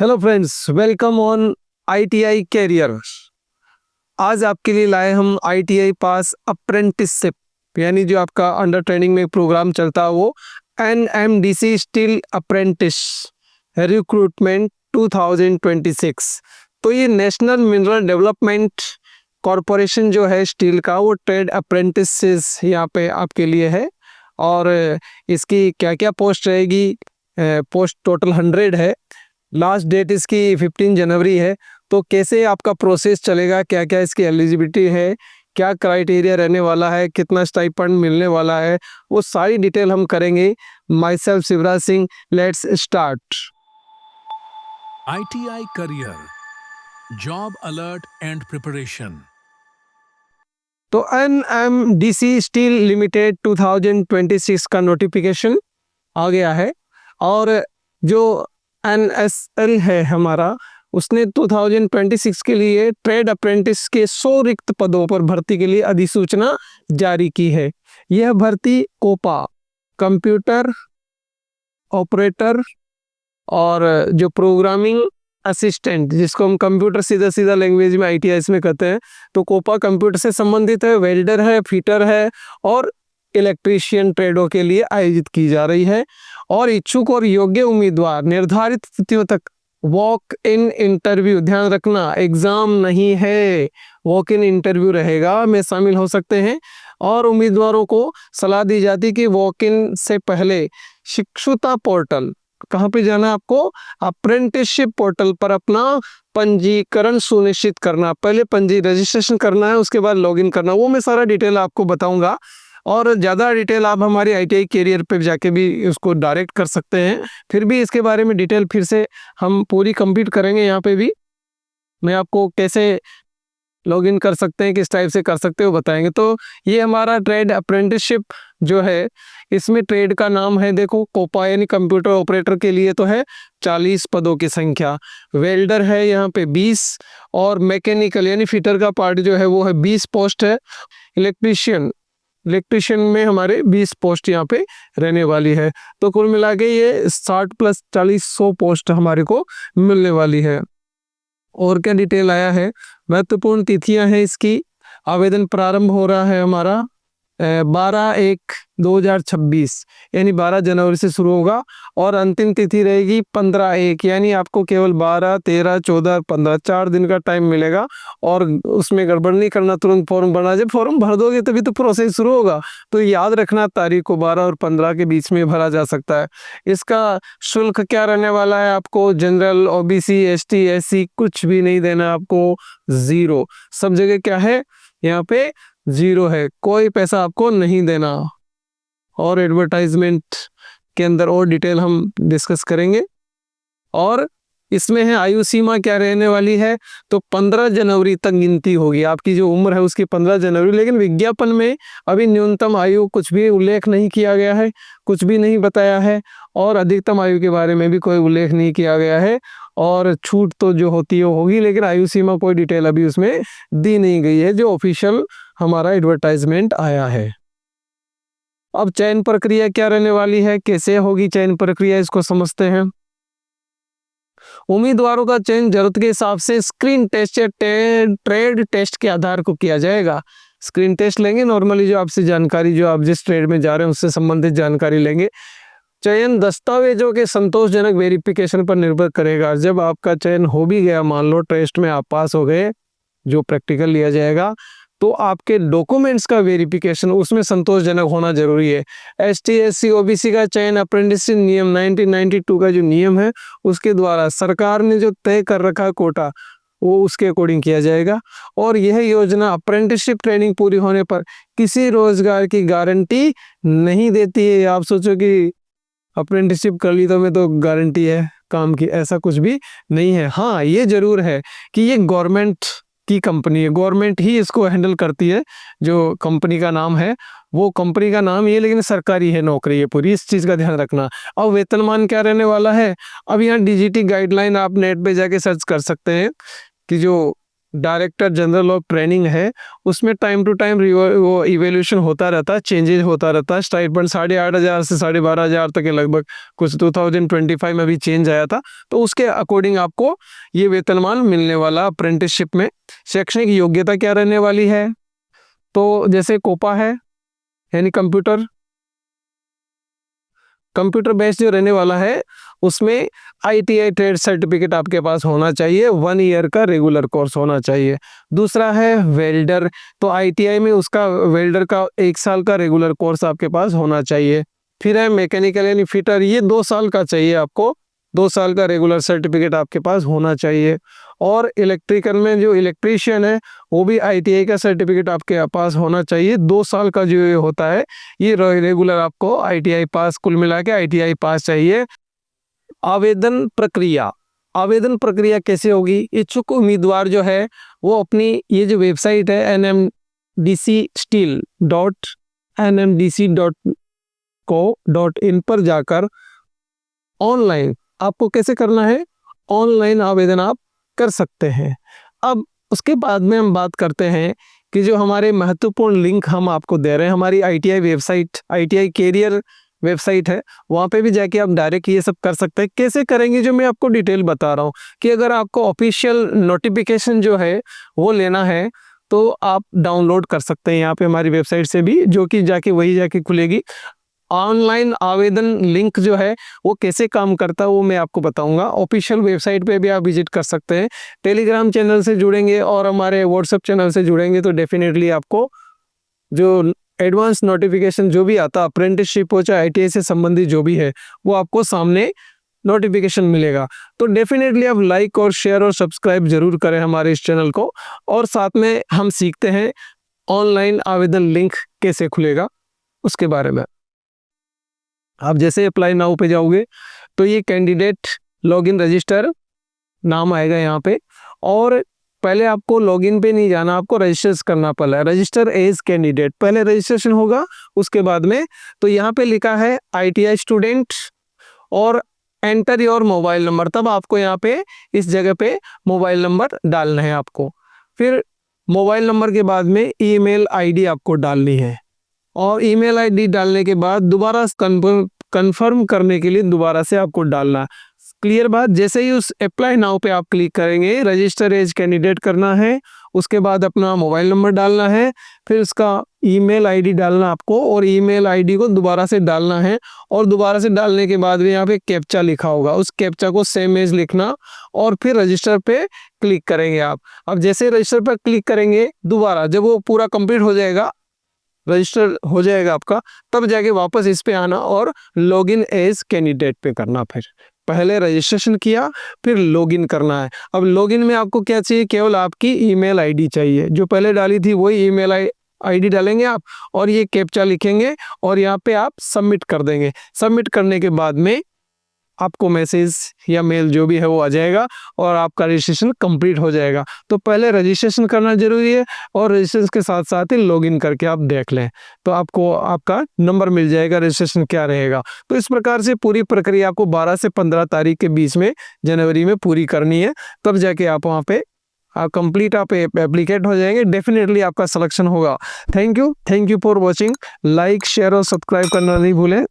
Hello friends, welcome on ITI career. आज आपके लिए लाए हम आईटीआई पास अप्रेंटिसशिप, यानी जो आपका अंडर ट्रेनिंग में प्रोग्राम चलता है वो एनएमडीसी स्टील अप्रेंटिस रिक्रूटमेंट 2026। तो ये नेशनल मिनरल डेवलपमेंट कॉरपोरेशन जो है स्टील का, वो ट्रेड अप्रेंटिसेस यहाँ पे आपके लिए है। और इसकी क्या क्या पोस्ट रहेगी, पोस्ट टोटल 100 है। लास्ट डेट इसकी 15 जनवरी है। तो कैसे आपका प्रोसेस चलेगा, क्या क्या इसकी एलिजिबिलिटी है, क्या क्राइटेरिया रहने वाला है, कितना स्टाइपेंड मिलने वाला है, वो सारी डिटेल हम करेंगे। My self Shivraj Singh, let's start. ITI Career Job Alert and Preparation। तो एनएमडीसी स्टील लिमिटेड 2026 का नोटिफिकेशन आ गया है। और जो एनएसएल है हमारा, उसने 2026 के लिए ट्रेड अप्रेंटिस के 100 रिक्त पदों पर भर्ती के लिए अधिसूचना जारी की है। यह भर्ती कोपा, कंप्यूटर ऑपरेटर और जो प्रोग्रामिंग असिस्टेंट, जिसको हम कंप्यूटर सीधा लैंग्वेज में आईटीआई में कहते हैं, तो कोपा कंप्यूटर से संबंधित है, वेल्डर है, फिटर है और इलेक्ट्रीशियन ट्रेडों के लिए आयोजित की जा रही है। और इच्छुक और योग्य उम्मीदवार निर्धारित तिथियों तक वॉक इन इंटरव्यू, ध्यान रखना एग्जाम नहीं है, वॉक इन इंटरव्यू रहेगा, में शामिल हो सकते हैं। और उम्मीदवारों को सलाह दी जाती है कि वॉक इन से पहले शिक्षुता पोर्टल, कहाँ पे जाना है आपको, अप्रेंटिसशिप पोर्टल पर अपना पंजीकरण सुनिश्चित करना। पहले रजिस्ट्रेशन करना है, उसके बाद लॉगिन करना। वो मैं सारा डिटेल आपको बताऊंगा। और ज़्यादा डिटेल आप हमारी आईटीआई कैरियर पे जाके भी उसको डायरेक्ट कर सकते हैं। फिर भी इसके बारे में डिटेल फिर से हम पूरी कंप्लीट करेंगे। यहाँ पे भी मैं आपको कैसे लॉगिन कर सकते हैं, किस टाइप से कर सकते हो बताएंगे। तो ये हमारा ट्रेड अप्रेंटिसशिप जो है, इसमें ट्रेड का नाम है, देखो कोपा, यानी कंप्यूटर ऑपरेटर के लिए तो है 40 पदों की संख्या। वेल्डर है यहाँ पे 20 और मैकेनिकल यानी फिटर का पार्ट जो है वो है 20 पोस्ट है। इलेक्ट्रीशियन में हमारे 20 पोस्ट यहाँ पे रहने वाली है। तो कुल मिला के ये 60 + 40 100 पोस्ट हमारे को मिलने वाली है। और क्या डिटेल आया है, महत्वपूर्ण तिथियां हैं इसकी। आवेदन प्रारंभ हो रहा है हमारा 12/1/2026, यानी 12 जनवरी से शुरू होगा। और अंतिम तिथि रहेगी 15/1, यानी आपको केवल 12, 13, 14, 15 4 दिन का टाइम मिलेगा। और उसमें गड़बड़ नहीं करना, तुरंत फॉर्म भरना। जब फॉर्म भर दोगे तभी तो प्रोसेस शुरू होगा। तो याद रखना, तारीख को 12 और 15 के बीच में भरा जा सकता है। इसका शुल्क क्या रहने वाला है, आपको जनरल, ओबीसी, एसटी, एससी कुछ भी नहीं देना आपको, 0। सब जगह क्या है, यहाँ पे 0 है, कोई पैसा आपको नहीं देना। और एडवर्टाइजमेंट के अंदर और डिटेल हम डिस्कस करेंगे। और इसमें है आयु सीमा क्या रहने वाली है, तो 15 जनवरी तक गिनती होगी। आपकी जो उम्र है उसकी 15 जनवरी, लेकिन विज्ञापन में अभी न्यूनतम आयु कुछ भी उल्लेख नहीं किया गया है, कुछ भी नहीं बताया है। और अधिकतम आयु के बारे में भी कोई उल्लेख नहीं किया गया है। और छूट तो जो होती है वो होगी, लेकिन आयु सीमा कोई डिटेल अभी उसमें दी नहीं गई है, जो ऑफिशियल हमारा एडवर्टाइजमेंट आया है। अब चयन प्रक्रिया क्या रहने वाली है, कैसे होगी चयन प्रक्रिया, इसको समझते हैं। उम्मीदवारों का चयन जरूरत के हिसाब से स्क्रीन टेस्ट या ट्रेड टेस्ट के आधार को किया जाएगा। स्क्रीन टेस्ट लेंगे, नॉर्मली जो आपसे जानकारी, जो आप जिस ट्रेड में जा रहे हैं उससे संबंधित जानकारी लेंगे। चयन दस्तावेजों के संतोषजनक वेरिफिकेशन पर निर्भर करेगा। जब आपका चयन हो भी गया, मान लो टेस्ट में आप पास हो गए, जो प्रैक्टिकल लिया जाएगा, तो आपके डॉक्यूमेंट्स का वेरिफिकेशन उसमें संतोषजनक होना जरूरी है। एसटी, एससी, ओबीसी का चयन अप्रेंटिसशिप नियम 1992 का जो नियम है उसके द्वारा सरकार ने जो तय कर रखा है कोटा, वो उसके अकॉर्डिंग किया जाएगा। और यह योजना अप्रेंटिसशिप ट्रेनिंग पूरी होने पर किसी रोजगार की गारंटी नहीं देती है। आप सोचो कि अप्रेंटिसशिप कर ली तो मैं तो गारंटी है काम की, ऐसा कुछ भी नहीं है। हाँ, ये जरूर है कि ये गवर्नमेंट की कंपनी है, गवर्नमेंट ही इसको हैंडल करती है। जो कंपनी का नाम है वो कंपनी का नाम ये, लेकिन सरकारी है नौकरी है पूरी, इस चीज़ का ध्यान रखना। और वेतनमान क्या रहने वाला है, अब यहाँ डीजीटी गाइडलाइन आप नेट पे जाके सर्च कर सकते हैं कि जो डायरेक्टर जनरल ऑफ ट्रेनिंग है, उसमें टाइम टू टाइम वो इवोल्यूशन होता रहता है, चेंजेस होता रहता है। स्टाइपेंड 8,500 से 12,500 तक के लगभग, कुछ 2025 में भी चेंज आया था। तो उसके अकॉर्डिंग आपको ये वेतनमान मिलने वाला अप्रेंटिसशिप में। शैक्षणिक योग्यता क्या रहने वाली है, तो जैसे कोपा है यानी कंप्यूटर बेस्ड जो रहने वाला है, उसमें ITI ट्रेड सर्टिफिकेट आपके पास होना चाहिए, 1 ईयर का रेगुलर कोर्स होना चाहिए। दूसरा है वेल्डर, तो ITI में उसका वेल्डर का 1 साल का रेगुलर कोर्स आपके पास होना चाहिए। फिर है मैकेनिकल यानी फिटर, ये 2 साल का चाहिए आपको, 2 साल का रेगुलर सर्टिफिकेट आपके पास होना चाहिए। और इलेक्ट्रिकल में जो इलेक्ट्रीशियन है, वो भी ITI का सर्टिफिकेट आपके पास होना चाहिए, 2 साल का जो ये होता है, ये रेगुलर आपको ITI पास, कुल मिला के ITI पास चाहिए। आवेदन प्रक्रिया कैसे होगी, इच्छुक उम्मीदवार जो है वो अपनी ये जो वेबसाइट है nmdcsteel.nmdc.co.in पर जाकर ऑनलाइन आपको कैसे करना है, ऑनलाइन आवेदन आप कर सकते हैं। अब उसके बाद में हम बात करते हैं कि जो हमारे महत्वपूर्ण लिंक हम आपको दे रहे हैं, हमारी ITI website, ITI career website है, वहाँ पे भी जाके आप डायरेक्ट ये सब कर सकते हैं। कैसे करेंगे, जो मैं आपको डिटेल बता रहा हूँ कि अगर आपको ऑफिशियल नोटिफिकेशन जो है वो लेना है, तो आप डाउनलोड कर सकते हैं यहाँ पे हमारी वेबसाइट से भी, जो कि वही जाके खुलेगी। ऑनलाइन आवेदन लिंक जो है वो कैसे काम करता है वो मैं आपको बताऊंगा। ऑफिशियल वेबसाइट पे भी आप विजिट कर सकते हैं। टेलीग्राम चैनल से जुड़ेंगे और हमारे व्हाट्सएप चैनल से जुड़ेंगे तो डेफिनेटली आपको जो एडवांस नोटिफिकेशन जो भी आता, अप्रेंटिसशिप हो चाहे ITI से संबंधित जो भी है, वो आपको सामने नोटिफिकेशन मिलेगा। तो डेफिनेटली आप लाइक और शेयर और सब्सक्राइब जरूर करें हमारे इस चैनल को। और साथ में हम सीखते हैं ऑनलाइन आवेदन लिंक कैसे खुलेगा उसके बारे में। आप जैसे अप्लाई नाउ पे जाओगे तो ये कैंडिडेट लॉगिन रजिस्टर नाम आएगा यहाँ पे, और पहले आपको लॉगिन पे नहीं जाना, आपको रजिस्टर करना पड़ा, रजिस्टर एज कैंडिडेट, पहले रजिस्ट्रेशन होगा उसके बाद में। तो यहाँ पे लिखा है ITI स्टूडेंट और एंटर योर मोबाइल नंबर, तब आपको यहाँ पे इस जगह पे मोबाइल नंबर डालना है आपको। फिर मोबाइल नंबर के बाद में ईमेल ID आपको डालनी है, और ईमेल ID डालने के बाद दोबारा कंफर्म करने के लिए दोबारा से आपको डालना। क्लियर बात। जैसे ही उस अप्लाई नाउ पे आप क्लिक करेंगे, रजिस्टर एज कैंडिडेट करना है, उसके बाद अपना मोबाइल नंबर डालना है, फिर उसका ईमेल ID डालना आपको, और ईमेल ID को दोबारा से डालना है। और दोबारा से डालने के बाद भी यहाँ पे कैप्चा लिखा होगा, उस कैप्चा को सेम एज लिखना, और फिर रजिस्टर पे क्लिक करेंगे आप। अब जैसे रजिस्टर पर क्लिक करेंगे, दोबारा जब वो पूरा कंप्लीट हो जाएगा, रजिस्टर हो जाएगा आपका, तब जाके वापस इस पे आना और लॉगिन एज कैंडिडेट पे करना। फिर पहले रजिस्ट्रेशन किया, फिर लॉगिन करना है। अब लॉगिन में आपको क्या चाहिए, केवल आपकी ईमेल ID चाहिए, जो पहले डाली थी वही ईमेल ID डालेंगे आप, और ये कैप्चा लिखेंगे, और यहाँ पे आप सबमिट कर देंगे। सबमिट करने के बाद में आपको मैसेज या मेल जो भी है वो आ जाएगा, और आपका रजिस्ट्रेशन कंप्लीट हो जाएगा। तो पहले रजिस्ट्रेशन करना जरूरी है, और रजिस्ट्रेशन के साथ साथ ही लॉगिन करके आप देख लें, तो आपको आपका नंबर मिल जाएगा, रजिस्ट्रेशन क्या रहेगा। तो इस प्रकार से पूरी प्रक्रिया आपको 12 से 15 तारीख के बीच में जनवरी में पूरी करनी है, तब जाके आप वहाँ पे कंप्लीट आप एप्लीकेट हो जाएंगे। डेफिनेटली आपका सिलेक्शन होगा। Thank you for watching. Like share और सब्सक्राइब करना नहीं भूलें।